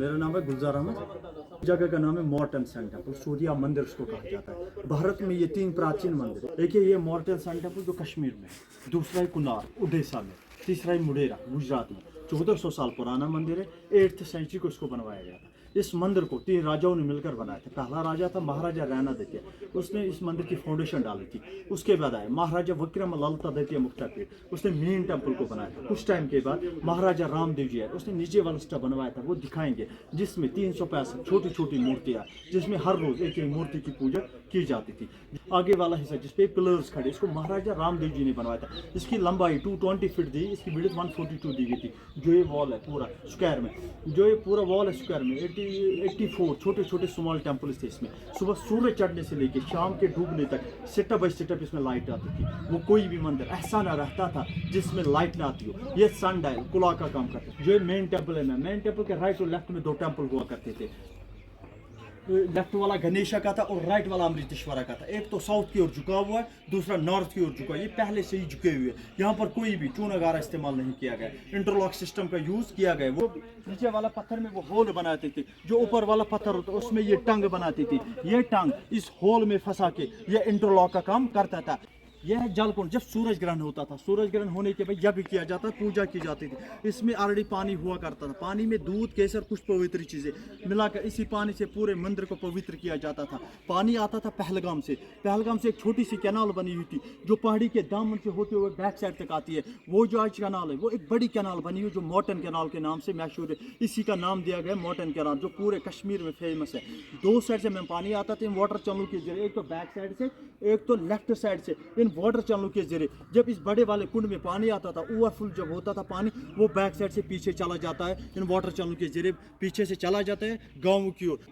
मेरा नाम है गुलजार अहमद। जगह का नाम है मॉर्टन सन टेम्पल, सूर्या मंदिर उसको कहा जाता है। भारत में ये 3 प्राचीन मंदिर है। एक है ये मॉर्टन सन टेम्पल जो कश्मीर में है, दूसरा है कुनार उड़ीसा में, तीसरा है मुडेरा गुजरात में। 1400 साल पुराना मंदिर है। 8th सेंचुरी को इसको बनवाया गया था। इस मंदिर को 3 राजाओं ने मिलकर बनाया था। पहला राजा था महाराजा रैना द्वितीय, उसने इस मंदिर की फाउंडेशन डाली थी। उसके बाद आए महाराजा विक्रम ललिता द्वितीय मुक्तापीर, उसने मेन टेम्पल को बनाया था। कुछ टाइम के बाद महाराजा रामदेव जी आए, उसने नीचे वाला स्टा बनवाया था, वो दिखाएंगे, जिसमें 365 छोटी छोटी मूर्तियां, जिसमें हर रोज एक एक मूर्ति की पूजा की जाती थी। आगे वाला हिस्सा जिसपे पिलर्स खड़े, इसको महाराजा रामदेव जी ने बनवाया था। इसकी लंबाई 220 फीट दी, इसकी विड्थ 142 दी गई थी। जो ये वॉल है पूरा स्क्वायर में, जो ये पूरा वॉल है स्क्वायर में 84 छोटे छोटे स्मॉल टेम्पल्स थे इसमें। सुबह सूर्य चढ़ने से लेकर शाम के डूबने तक सेटअप बाई सेटअप इसमें लाइट आती थी। वो कोई भी मंदिर ऐसा ना रहता था जिसमें लाइट ना आती हो। ये सन डायल कुला का काम करते हैं। जो मेन टेम्पल है, मेन टेम्पल के राइट और लेफ्ट में 2 टेम्पल हुआ करते थे। लेफ्ट वाला गणेशा का था और राइट वाला अमृतेश्वरा का था। एक तो साउथ की ओर झुका हुआ है, दूसरा नॉर्थ की ओर झुका है। ये पहले से ही झुके हुए। यहाँ पर कोई भी चूनागारा इस्तेमाल नहीं किया गया, इंटरलॉक सिस्टम का यूज किया गया। वो नीचे वाला पत्थर में वो होल बनाते थे, जो ऊपर वाला पत्थर होता उसमें ये टंग बनाती थी। ये टंग इस होल में फंसा के ये इंटरलॉक का काम करता था। यह जल कुंड, जब सूरज ग्रहण होता था, सूरज ग्रहण होने के बाद यज्ञ किया जाता, पूजा की जाती थी। इसमें ऑलरेडी पानी हुआ करता था। पानी में दूध केसर कुछ पवित्र चीजें मिलाकर इसी पानी से पूरे मंदिर को पवित्र किया जाता था। पानी आता था पहलगाम से। पहलगाम से एक छोटी सी कैनाल बनी हुई थी, जो पहाड़ी के दामन से होते हुए बैक साइड तक आती है। वो जो आज कैनाल है, वो एक बड़ी कैनाल बनी हुई जो मॉर्टन कैनाल के नाम से मशहूर है। इसी का नाम दिया गया मॉर्टन कैनाल, जो पूरे कश्मीर में फेमस है। 2 साइड से में पानी आता था इन वाटर चैनल के जरिए, एक तो बैक साइड से, एक तो लेफ्ट साइड से। इन वाटर चैनल के जरिए जब इस बड़े वाले कुंड में पानी आता था, ओवरफुल जब होता था पानी, वो बैक साइड से पीछे चला जाता है। इन वाटर चैनल के जरिए पीछे से चला जाता है गांव की ओर।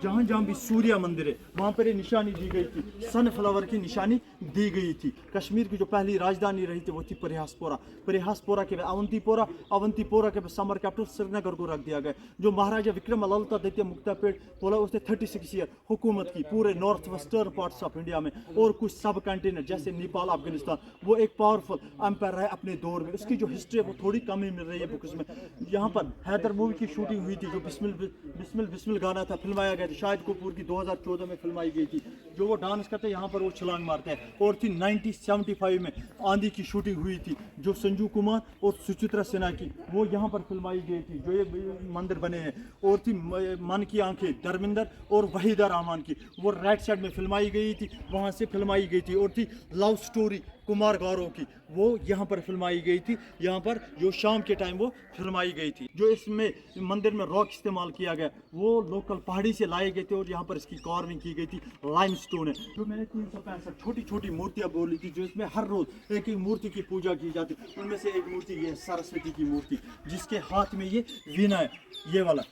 जहां जहां भी सूर्य मंदिर है वहां पर ये निशानी दी गई थी, सनफ्लावर की निशानी दी गई थी। कश्मीर की जो पहली राजधानी रही थी वो थी परिहासपोरा। परिहासपोरा के बाद अवंतीपोरा, अवंतीपोरा के बाद समर कैपिटल श्रीनगर को रख दिया गया। जो महाराजा विक्रम ललिता द्वितीय मुक्तापीर बोला, उसने 36 ईयर हुकूमत की पूरे north western parts of India में और कुछ सब कंटिनेंट जैसे नेपाल, अफगानिस्तान। वो एक पावरफुल एम्पायर रहा अपने दौर में। उसकी जो हिस्ट्री है वो थोड़ी कम ही मिल रही है बुक्स में। यहाँ पर हैदर मूवी की शूटिंग हुई थी, जो बिस्मिल बिस्मिल बिस्मिल गाना था, फिल्माया गया था। शाहिद कपूर की 2014 में फिल्माई गई थी। जो वो डांस करते हैं यहाँ पर वो छलांग मारते हैं। और थी 1975 में आंधी की शूटिंग हुई थी, जो संजू कुमार और सुचित्रा सिन्हा की, वो यहाँ पर फिल्माई गई थी, जो ये मंदिर बने हैं। और थी मन की आंखें धर्मेंद्र और वहीदा रहमान की, वो राइट साइड में फिल्माई गई थी, वहाँ से फिल्माई गई थी। और थी लव स्टोरी कुमार गौरव की, वो यहाँ पर फिल्माई गई थी। यहाँ पर जो शाम के टाइम वो फिल्माई गई थी। जो इसमें मंदिर में रॉक इस्तेमाल किया गया वो लोकल पहाड़ी से लाए गए थे, और यहाँ पर इसकी कार्विंग की गई थी, लाइमस्टोन है। जो मैंने 365 छोटी छोटी मूर्तियाँ बोली थी, जो इसमें हर रोज एक एक मूर्ति की पूजा की जाती। उनमें से एक मूर्ति ये सरस्वती की मूर्ति, जिसके हाथ में ये वीणा है। ये वाला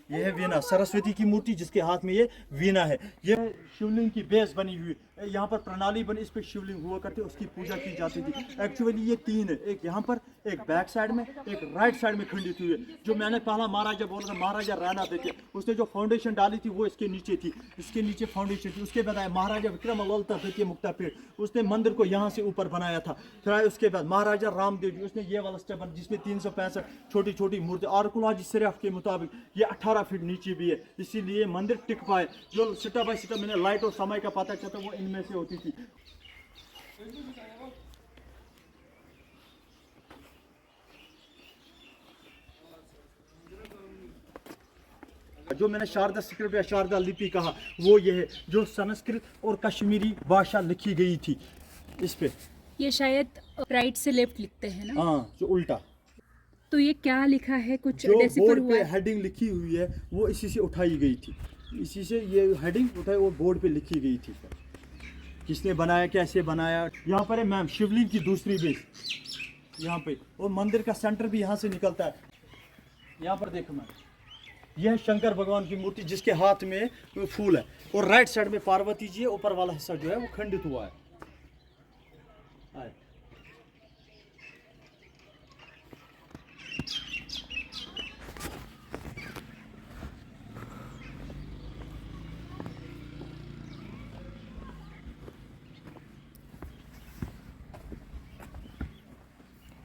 यह है वीणा, सरस्वती की मूर्ति जिसके हाथ में ये वीणा है। यह शिवलिंग की बेस बनी हुई है। यहाँ पर प्रणाली बनी, इस पे शिवलिंग हुआ करते, उसकी पूजा की जाती थी। एक्चुअली ये 3 है, एक यहाँ पर, एक बैक साइड में, एक राइट साइड में खंडित हुई है। जो मैंने पहला महाराजा बोल रहा, महाराजा रैना देखे, उसने जो फाउंडेशन डाली थी वो इसके नीचे थी, इसके नीचे फाउंडेशन थी। उसके बाद आया महाराजा विक्रम ललिता द्वितीय मुक्तापीर, उसने मंदिर को यहाँ से ऊपर बनाया था। फिर आया उसके बाद महाराजा रामदेव जी, उसने ये वाला स्टेप जिसमें 365 छोटी छोटी मूर्ति। आर्कोलॉजी सिर्फ के मुताबिक ये 18 फीट नीचे भी है, इसीलिए मंदिर टिक पाए। जो स्टेप बाय स्टेप मैंने लाइट और समय का पता चलता वो इनमें से होती थी। जो मैंने शारदा स्क्रिप्ट या शारदा लिपि कहा वो ये है, जो संस्कृत और कश्मीरी भाषा लिखी गई थी इस पे। ये शायद राइट से लेफ्ट लिखते हैं ना? हाँ, जो उल्टा। तो ये क्या लिखा है, कुछ जो डेसिफर बोर्ड हुआ पे है? हेडिंग लिखी हुई है वो इसी से उठाई गई थी, इसी से ये हेडिंग उठाई और बोर्ड पे लिखी गई थी। किसने बनाया, कैसे बनाया। यहाँ पर है मैम शिवलिंग की दूसरी बेस यहाँ पे, और मंदिर का सेंटर भी यहाँ से निकलता है। यहाँ पर देखो मैम, यह शंकर भगवान की मूर्ति जिसके हाथ में फूल है, और राइट साइड में पार्वती जी है। ऊपर वाला हिस्सा जो है वो खंडित हुआ है।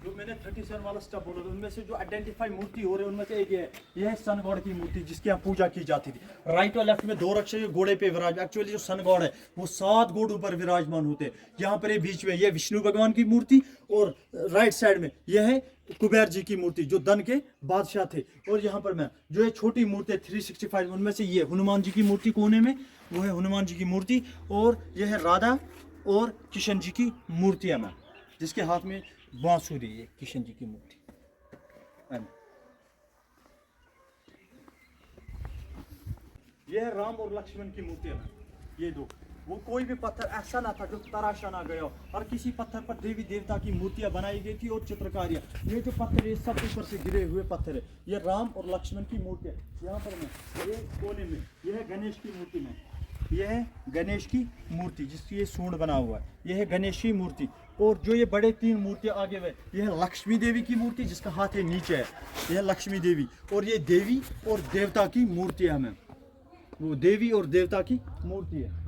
जो जो मैंने 37 वाला स्टेप बोला था, उनमें से जो आइडेंटिफाई मूर्ति हो रहे हैं उनमें से एक ये है, यह है सन गॉड की मूर्ति जिसकी यहाँ पूजा की जाती थी। राइट और लेफ्ट में दो रक्षक घोड़े पे विराज, एक्चुअली जो सन गॉड है वो 7 घोड़ों पर विराजमान होते हैं। यहाँ पर ये बीच में यह विष्णु भगवान की मूर्ति और राइट साइड में यह है कुबेर जी की मूर्ति जो दन के बादशाह थे। और यहाँ पर मैं जो ये छोटी मूर्ति 365 उनमें से ये हनुमान जी की मूर्ति कोने में, वो है हनुमान जी की मूर्ति। और यह है राधा और किशन जी की मूर्तियाँ मैम, जिसके हाथ में बांसुरी है, किशन जी की मूर्ति। यह है राम और लक्ष्मण की मूर्तियाँ मैम, ये दो। वो कोई भी पत्थर ऐसा ना था जो तराशा ना गया हो, और किसी पत्थर पर देवी देवता की मूर्तियां बनाई गई थी और चित्रकारियां। ये जो पत्थर ये सब ऊपर से गिरे हुए पत्थर है, ये राम और लक्ष्मण की मूर्ति है। यहाँ पर मैं ये कोने में यह है गणेश की मूर्ति में, यह है गणेश की मूर्ति जिसकी ये सूंड बना हुआ है, यह है गणेश की मूर्ति। और जो ये बड़े 3 मूर्तियां आगे हुए, यह है लक्ष्मी देवी की मूर्ति जिसका हाथ है नीचे है, यह है लक्ष्मी देवी। और ये देवी और देवता की मूर्ति है हमें, वो देवी और देवता की मूर्ति है।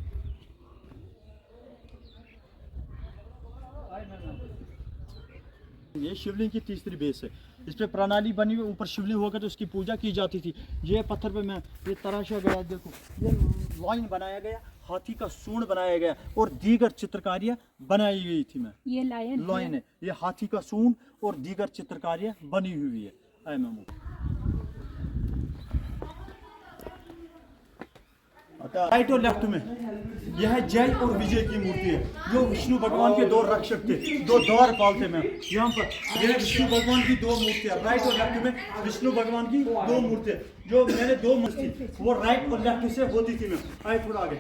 ये शिवलिंग की तीसरी बेस है, इस पे प्रणाली बनी हुई, ऊपर शिवलिंग होकर तो उसकी पूजा की जाती थी। ये पत्थर पे मैं ये तराशा गया, देखो ये लाइन बनाया गया, हाथी का सूंड बनाया गया और दीगर चित्रकारियां बनाई गई थी। मैं ये लायन है, ये हाथी का सूंड और दीगर चित्रकारियां बनी हुई है। आए मैम राइट और लेफ्ट में यह है जय और विजय की मूर्ति है, जो विष्णु भगवान के 2 रक्षक थे, 2 द्वारपाल थे। मैं यहाँ पर यह विष्णु भगवान की 2 मूर्तियाँ, राइट और लेफ्ट में विष्णु भगवान की 2 मूर्तियाँ, जो मैंने 2 मूर्ति वो राइट और लेफ्ट से होती थी। मैं आए थोड़ा आगे,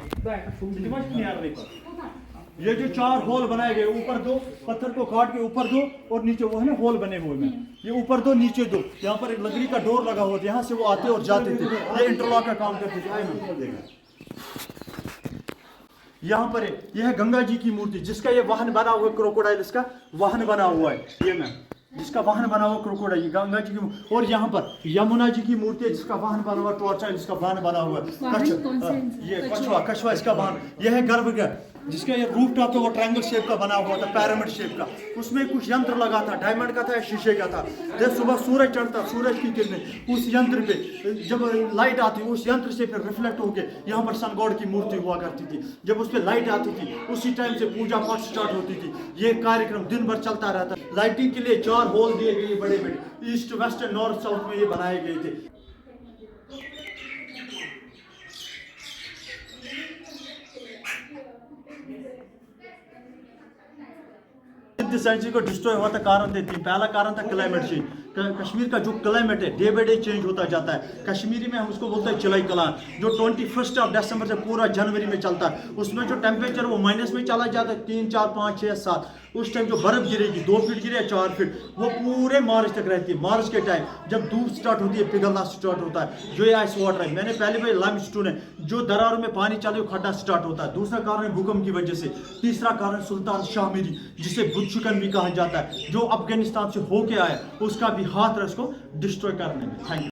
ये जो 4 होल बनाए गए, ऊपर 2 पत्थर को काट के ऊपर 2 और नीचे वो है ना होल बने हुए में, ये ऊपर 2 नीचे 2, यहाँ पर एक लकड़ी का डोर लगा हुआ था, यहाँ से वो आते और जाते थे, ये इंटरलॉक का काम करते थे। आए मैम यहाँ पर यह है गंगा जी की मूर्ति जिसका ये वाहन बना हुआ है, क्रोकोडाइल इसका वाहन बना हुआ है, ये मैम जिसका वाहन बना हुआ क्रोकोडाइल गंगा जी की। और यहाँ पर यमुना जी की मूर्ति है जिसका वाहन बना हुआ टॉर्च, जिसका वाहन बना हुआ है ये कछुआ इसका वाहन। यह है गर्भगृह जिसका ये रूफ टॉप था, वो ट्रायंगल शेप का बना हुआ था, पिरामिड शेप का, उसमें कुछ यंत्र लगा था, डायमंड का था या शीशे का था। जब सुबह सूरज चढ़ता, सूरज की किरणें उस यंत्र पे जब लाइट आती, उस यंत्र से फिर रिफ्लेक्ट होके यहाँ पर सन गॉड की मूर्ति हुआ करती थी। जब उस पर लाइट आती थी उसी टाइम से पूजा पाठ स्टार्ट होती थी। ये कार्यक्रम दिन भर चलता रहता। लाइटिंग के लिए 4 होल दिए गए बड़े बड़े, east west and north south में ये बनाए गए थे। सेंचुरी को डिस्ट्रॉय हुआ था, कारण थे 3। पहला कारण था क्लाइमेट चेंज। कश्मीर का जो क्लाइमेट है डे बाई डे चेंज होता जाता है। कश्मीरी में हम उसको बोलते हैं चिलाई कलान, जो 21 दिसंबर से पूरा जनवरी में चलता है। उसमें जो टेम्परेचर वो माइनस में चला जाता है, 3, 4, 5, 6, 7। उस टाइम जो बर्फ गिरेगी 2 फीट गिरे या 4 फीट, वो पूरे मार्च तक रहती है। मार्च के टाइम जब धूप स्टार्ट होती है, पिघलना स्टार्ट होता है, जो ये आइस वाटर है। मैंने पहले भी लाइमस्टोन है, जो दरारों में पानी चले खड्डा स्टार्ट होता है। दूसरा कारण है भूकंप की वजह से। तीसरा कारण सुल्तान शाह मीरी जिसे बुद्ध शुकन भी कहा जाता है, जो अफगानिस्तान से होके आया, उसका भी हाथ है उसको डिस्ट्रॉय करने में। Thank you.